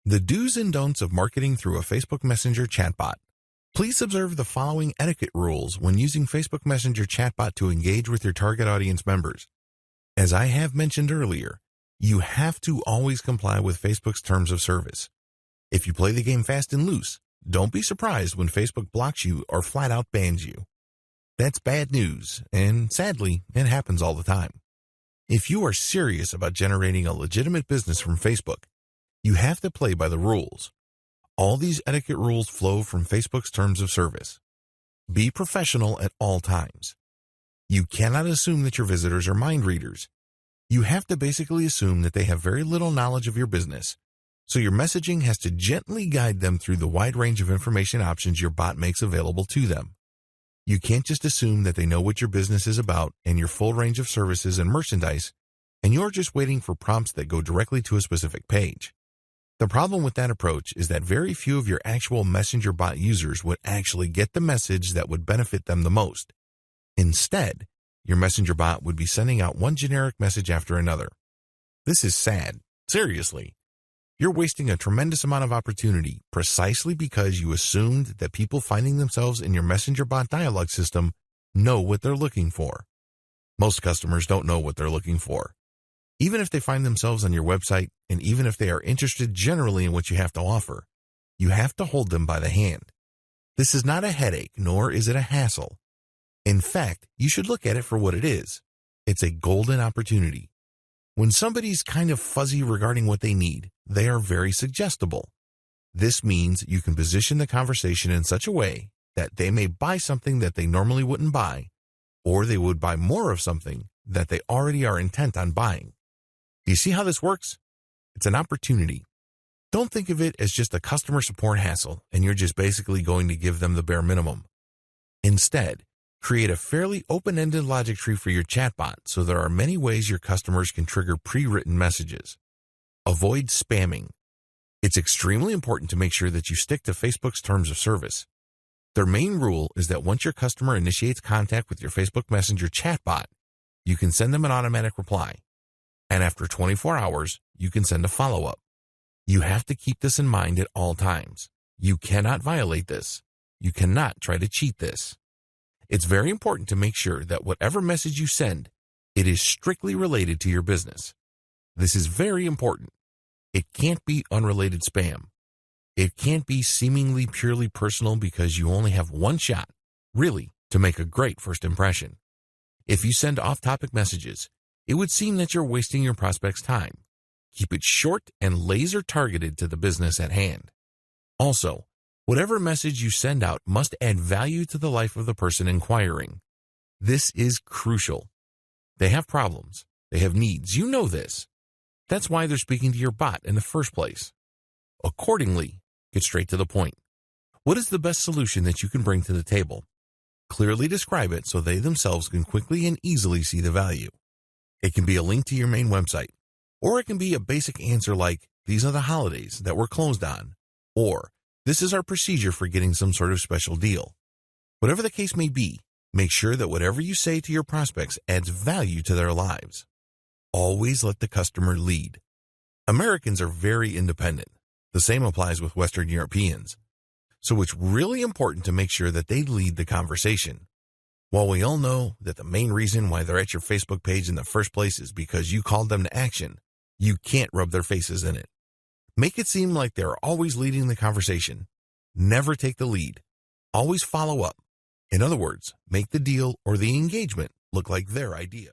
The do's and don'ts of marketing through a Facebook Messenger chatbot. Please observe the following etiquette rules when using Facebook Messenger chatbot to engage with your target audience members. As I have mentioned earlier, you have to always comply with Facebook's terms of service. If you play the game fast and loose, don't be surprised when Facebook blocks you or flat out bans you. That's bad news, and sadly, it happens all the time. If you are serious about generating a legitimate business from Facebook, you have to play by the rules. All these etiquette rules flow from Facebook's terms of service. Be professional at all times. You cannot assume that your visitors are mind readers. You have to basically assume that they have very little knowledge of your business, so your messaging has to gently guide them through the wide range of information options your bot makes available to them. You can't just assume that they know what your business is about and your full range of services and merchandise, and you're just waiting for prompts that go directly to a specific page. The problem with that approach is that very few of your actual Messenger bot users would actually get the message that would benefit them the most. Instead, your Messenger bot would be sending out one generic message after another. This is sad. Seriously. You're wasting a tremendous amount of opportunity precisely because you assumed that people finding themselves in your Messenger bot dialogue system know what they're looking for. Most customers don't know what they're looking for. Even if they find themselves on your website, and even if they are interested generally in what you have to offer, you have to hold them by the hand. This is not a headache, nor is it a hassle. In fact, you should look at it for what it is. It's a golden opportunity. When somebody's kind of fuzzy regarding what they need, they are very suggestible. This means you can position the conversation in such a way that they may buy something that they normally wouldn't buy, or they would buy more of something that they already are intent on buying. Do you see how this works? It's an opportunity. Don't think of it as just a customer support hassle and you're just basically going to give them the bare minimum. Instead, create a fairly open-ended logic tree for your chatbot so there are many ways your customers can trigger pre-written messages. Avoid spamming. It's extremely important to make sure that you stick to Facebook's terms of service. Their main rule is that once your customer initiates contact with your Facebook Messenger chatbot, you can send them an automatic reply. And after 24 hours, you can send a follow-up. You have to keep this in mind at all times. You cannot violate this. You cannot try to cheat this. It's very important to make sure that whatever message you send, it is strictly related to your business. This is very important. It can't be unrelated spam. It can't be seemingly purely personal because you only have one shot, really, to make a great first impression. If you send off-topic messages, it would seem that you're wasting your prospect's time. Keep it short and laser targeted to the business at hand. Also, whatever message you send out must add value to the life of the person inquiring. This is crucial. They have problems. They have needs. You know this. That's why they're speaking to your bot in the first place. Accordingly, get straight to the point. What is the best solution that you can bring to the table? Clearly describe it so they themselves can quickly and easily see the value. It can be a link to your main website, or it can be a basic answer like, these are the holidays that we're closed on, or this is our procedure for getting some sort of special deal. Whatever the case may be, make sure that whatever you say to your prospects adds value to their lives. Always let the customer lead. Americans are very independent. The same applies with Western Europeans. So it's really important to make sure that they lead the conversation. While we all know that the main reason why they're at your Facebook page in the first place is because you called them to action, you can't rub their faces in it. Make it seem like they're always leading the conversation. Never take the lead. Always follow up. In other words, make the deal or the engagement look like their idea.